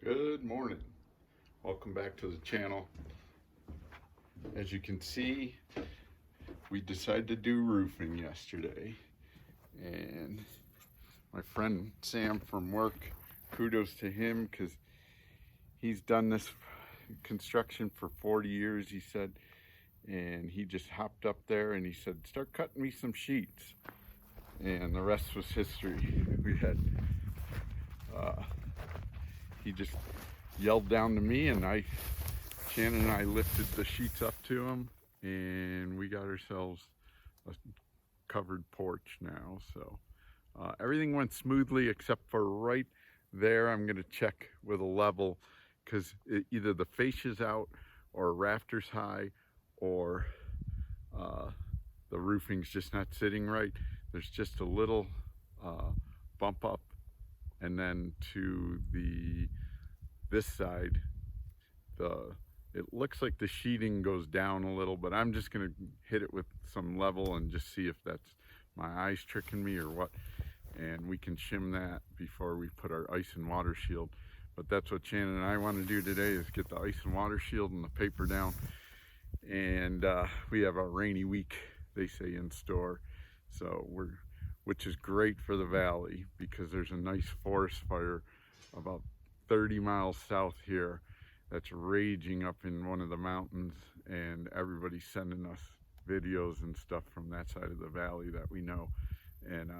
Good morning. Welcome back to the channel. As you can see, we decided to do roofing yesterday, and my friend Sam from work, kudos to him because he's done this construction for 40 years, he said, and he just hopped up there and he said, start cutting me some sheets, and the rest was history. We had he just yelled down to me, and Shannon and I lifted the sheets up to him, and we got ourselves a covered porch now. So everything went smoothly except for right there. I'm going to check with a level because either the fascia's out or rafters high, or the roofing's just not sitting right. There's just a little bump up, and then to this side, it looks like the sheeting goes down a little, but I'm just gonna hit it with some level and just see if that's my eyes tricking me or what, and we can shim that before we put our ice and water shield. But that's what Shannon and I want to do today, is get the ice and water shield and the paper down. And we have a rainy week, they say, in store, so which is great for the valley because there's a nice forest fire about 30 miles south here that's raging up in one of the mountains, and everybody's sending us videos and stuff from that side of the valley that we know, and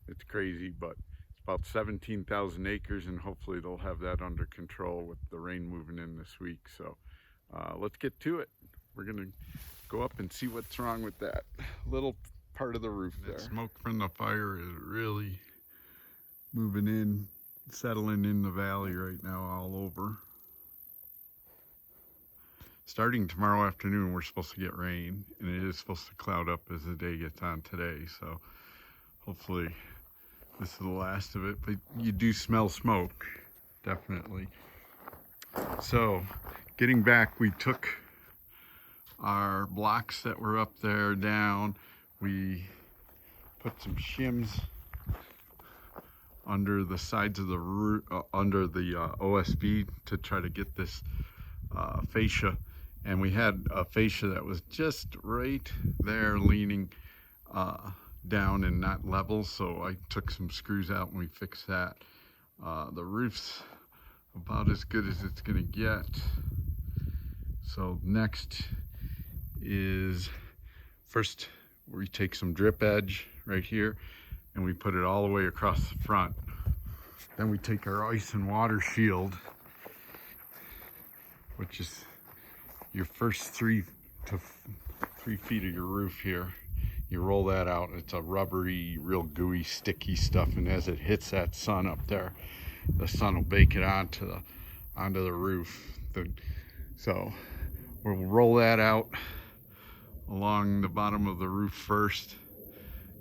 it's crazy, but it's about 17,000 acres, and hopefully they'll have that under control with the rain moving in this week. So let's get to it. We're gonna go up and see what's wrong with that little part of the roof there. Smoke from the fire is really moving in, settling in the valley right now all over. Starting tomorrow afternoon, we're supposed to get rain, and it is supposed to cloud up as the day gets on today, so hopefully this is the last of it. But you do smell smoke, definitely. So getting back, we took our blocks that were up there down. We put some shims under the sides of the roof, under the OSB, to try to get this fascia. And we had a fascia that was just right there, leaning down and not level, so I took some screws out and we fixed that. The roof's about as good as it's gonna get. So next is, first we take some drip edge right here and we put it all the way across the front. Then we take our ice and water shield, which is your first 3 feet of your roof here. You roll that out. It's a rubbery, real gooey, sticky stuff, and as it hits that sun up there, the sun will bake it onto the roof. So we'll roll that out along the bottom of the roof first.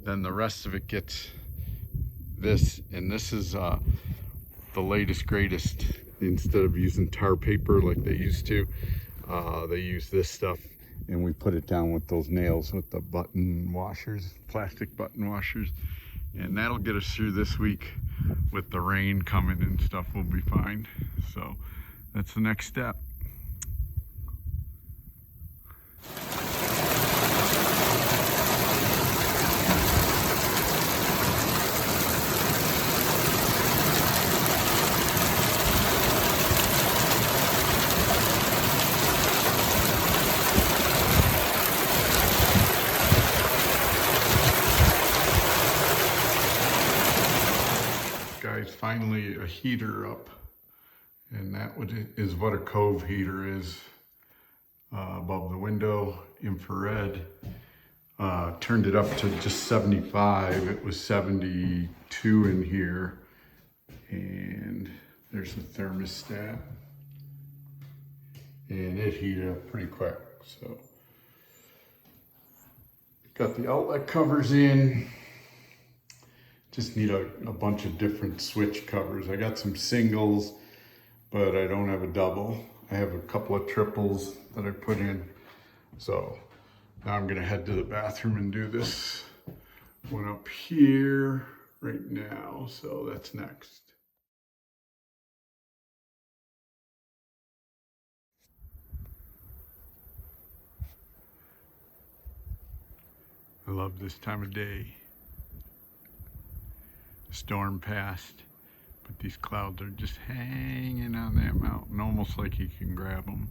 Then the rest of it gets this, and this is the latest greatest. Instead of using tar paper like they used to, they use this stuff, and we put it down with those nails with the button washers, plastic button washers, and that'll get us through this week. With the rain coming and stuff, we'll be fine. So that's the next step. Guys, finally a heater up, and that is what a cove heater is. Above the window, infrared. Turned it up to just 75. It was 72 in here, and there's the thermostat, and it heated up pretty quick. So got the outlet covers in. Just need a bunch of different switch covers. I got some singles, but I don't have a double. I have a couple of triples that I put in. So now I'm gonna head to the bathroom and do this one up here right now. So that's next. I love this time of day. Storm passed, but these clouds are just hanging on that mountain, almost like you can grab them.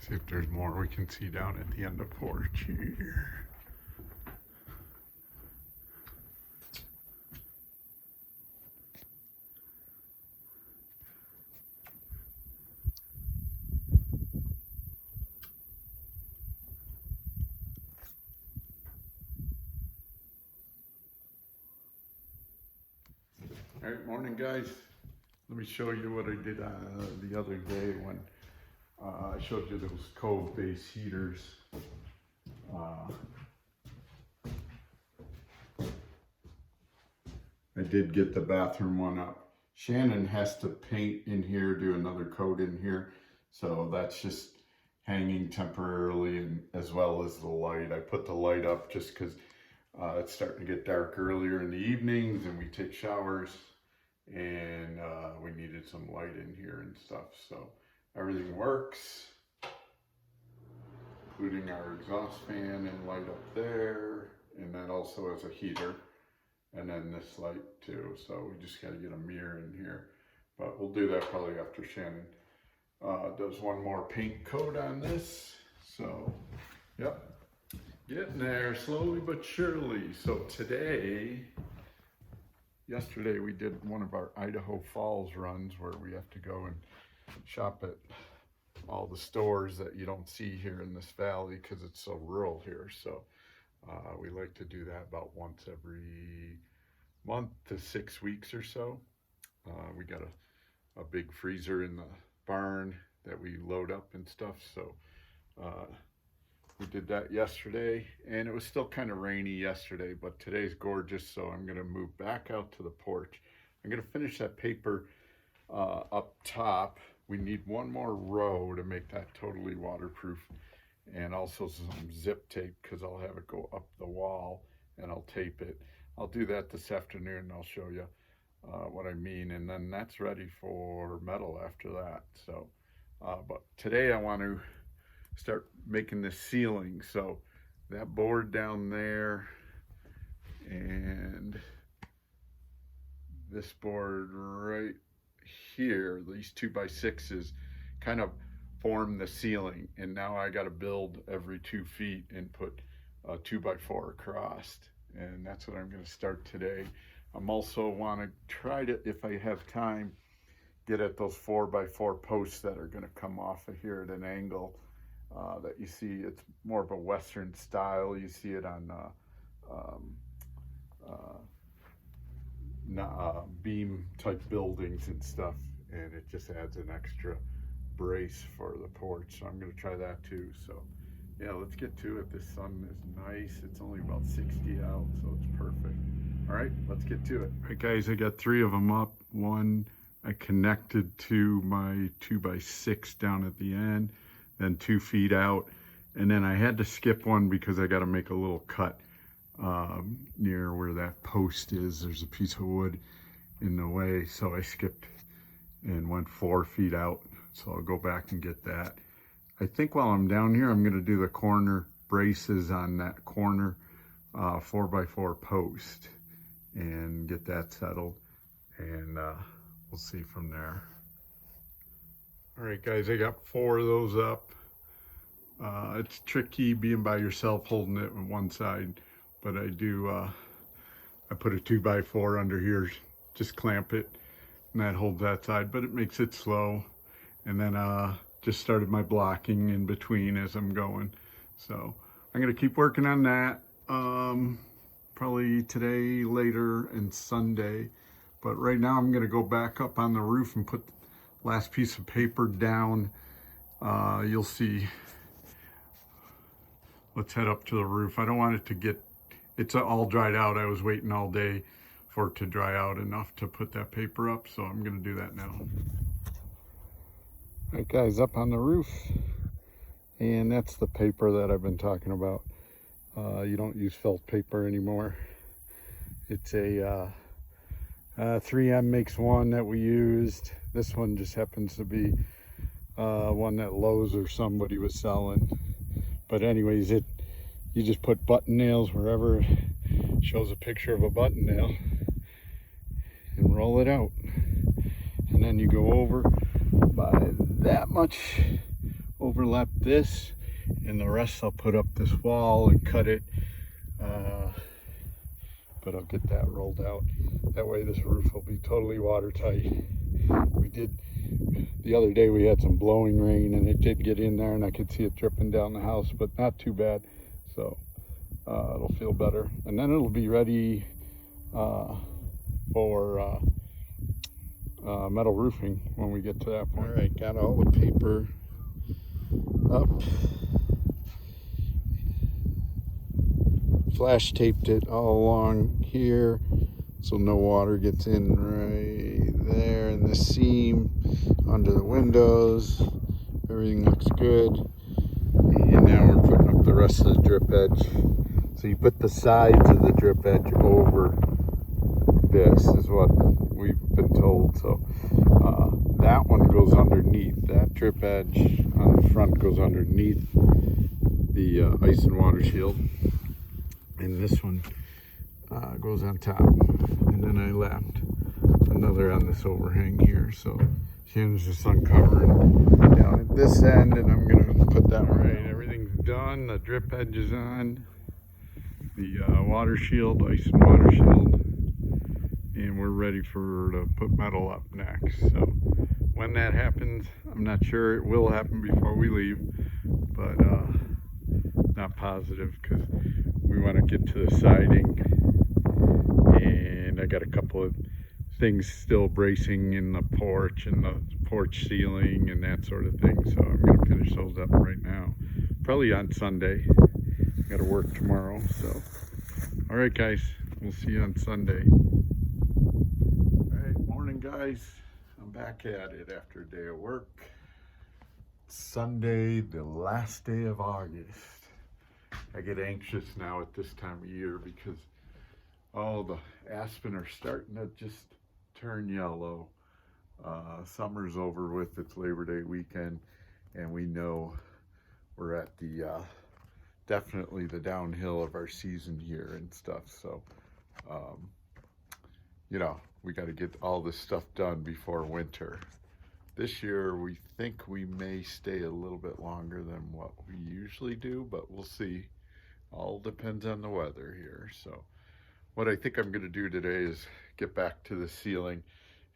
See if there's more we can see down at the end of porch here. All right, morning guys. Let me show you what I did the other day when I showed you those Cove base heaters. I did get the bathroom one up. Shannon has to paint in here, do another coat in here. So that's just hanging temporarily, and as well as the light. I put the light up just because it's starting to get dark earlier in the evenings and we take showers, and we needed some light in here and stuff. So everything works, including our exhaust fan and light up there, and that also has a heater, and then this light too. So we just got to get a mirror in here, but we'll do that probably after Shannon does one more paint coat on this. So yep, getting there slowly but surely. So yesterday we did one of our Idaho Falls runs where we have to go and shop at all the stores that you don't see here in this valley because it's so rural here. So we like to do that about once every month to 6 weeks or so. We got a big freezer in the barn that we load up and stuff. So we did that yesterday, and it was still kind of rainy yesterday, but today's gorgeous. So I'm gonna move back out to the porch. I'm gonna finish that paper up top. We need one more row to make that totally waterproof, and also some zip tape because I'll have it go up the wall and I'll tape it. I'll do that this afternoon and I'll show you what I mean, and then that's ready for metal after that. So but today I want to start making this ceiling. So that board down there and this board right here, these 2x6s kind of form the ceiling, and now I got to build every 2 feet and put a 2x4 across, and that's what I'm going to start today. I'm also want to try to, if I have time, get at those 4x4 posts that are going to come off of here at an angle that you see. It's more of a Western style. You see it on beam type buildings and stuff, and it just adds an extra brace for the porch. So I'm going to try that too. So yeah, let's get to it. The sun is nice. It's only about 60 out, so it's perfect. All right, let's get to it. All right guys, I got 3 of them up. One I connected to my 2x6 down at the end, then 2 feet out, and then I had to skip one because I got to make a little cut near where that post is. There's a piece of wood in the way, so I skipped and went 4 feet out. So I'll go back and get that. I think while I'm down here, I'm going to do the corner braces on that corner 4x4 post and get that settled, and we'll see from there. All right guys, I got 4 of those up. It's tricky being by yourself holding it on one side, but I do, I put a 2x4 under here, just clamp it, and that holds that side, but it makes it slow. And then just started my blocking in between as I'm going. So I'm gonna keep working on that. Probably today, later, and Sunday. But right now I'm gonna go back up on the roof and put the last piece of paper down. You'll see. Let's head up to the roof. I don't want it to get, it's all dried out. I was waiting all day for it to dry out enough to put that paper up. So I'm gonna do that now. All right guys, up on the roof, and that's the paper that I've been talking about. You don't use felt paper anymore. It's a 3M makes one that we used. This one just happens to be one that Lowe's or somebody was selling. But anyways, you just put button nails wherever it shows a picture of a button nail and roll it out. And then you go over by that much, overlap this, and the rest I'll put up this wall and cut it. But I'll get that rolled out. That way this roof will be totally watertight. The other day we had some blowing rain and it did get in there and I could see it dripping down the house, but not too bad. So it'll feel better. And then it'll be ready for metal roofing when we get to that point. All right, got all the paper up. Flash taped it all along here so no water gets in right there in the seam, under the windows. Everything looks good. And now we're putting up the rest of the drip edge. So you put the sides of the drip edge over this is what we've been told. So that one goes underneath. That drip edge on the front goes underneath the ice and water shield. And this one goes on top. And then I left another on this overhang here. So Shannon's just uncovering down at this end, and I'm gonna put that right. Everything's done. The drip edge is on. The water shield, ice and water shield. And we're ready to put metal up next. So when that happens, I'm not sure. It will happen before we leave, but not positive because we want to get to the siding, and I got a couple of things still bracing in the porch and the porch ceiling and that sort of thing. So I'm going to finish those up right now, probably on Sunday. Got to work tomorrow. So all right guys, we'll see you on Sunday. All right, morning guys, I'm back at it after a day of work. Sunday, the last day of August. I get anxious now at this time of year because all the aspen are starting to just turn yellow. Summer's over with, it's Labor Day weekend, and we know we're at the definitely the downhill of our season here and stuff. So you know, we got to get all this stuff done before winter. This year we think we may stay a little bit longer than what we usually do, but we'll see. All depends on the weather here. So what I think I'm going to do today is get back to the ceiling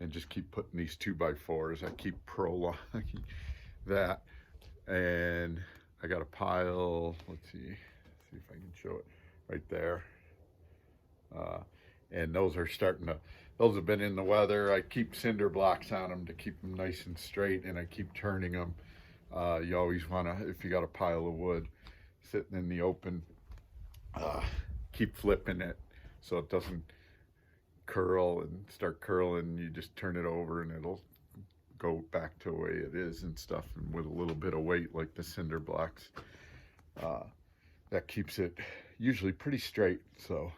and just keep putting these 2x4s. I keep prolonging that, and I got a pile. Let's see if I can show it right there. And those are starting to, those have been in the weather. I keep cinder blocks on them to keep them nice and straight, and I keep turning them. You always want to, if you got a pile of wood sitting in the open, keep flipping it so it doesn't curl and start curling. You just turn it over and it'll go back to the way it is and stuff, and with a little bit of weight like the cinder blocks, that keeps it usually pretty straight. So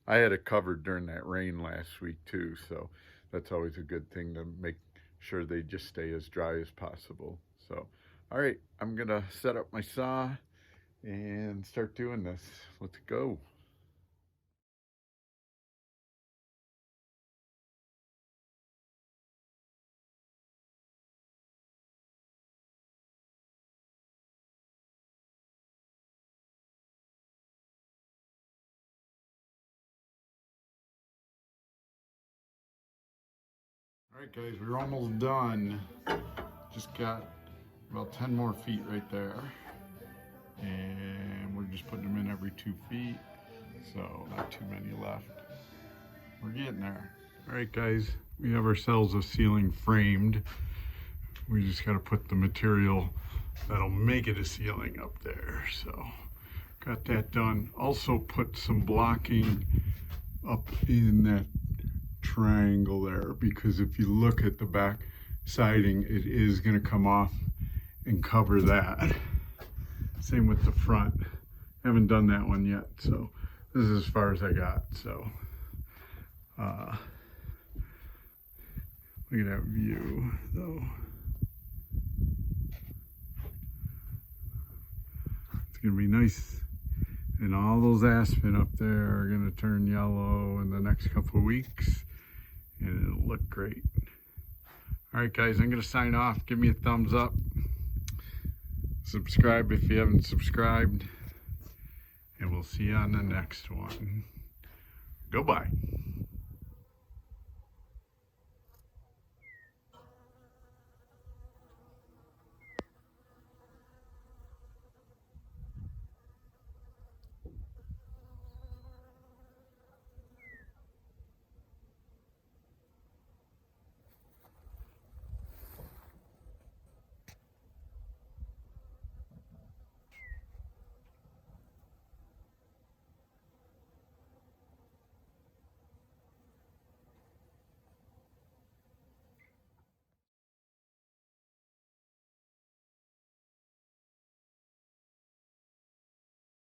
I had it covered during that rain last week too, so that's always a good thing to make sure they just stay as dry as possible. So all right, I'm gonna set up my saw and start doing this. Let's go. All right guys, we're almost done. Just got about 10 more feet right there, and we're just putting them in every 2 feet, so not too many left. We're getting there. All right guys, we have ourselves a ceiling framed. We just got to put the material that'll make it a ceiling up there. So got that done. Also put some blocking up in that triangle there, because if you look at the back siding, it is going to come off and cover that. Same with the front. Haven't done that one yet, so this is as far as I got. So look at that view though. gonna be nice. And all those aspen up there are gonna turn yellow in the next couple of weeks, and it'll look great. All right, guys, I'm gonna sign off. Give me a thumbs up. Subscribe if you haven't subscribed. And we'll see you on the next one. Goodbye.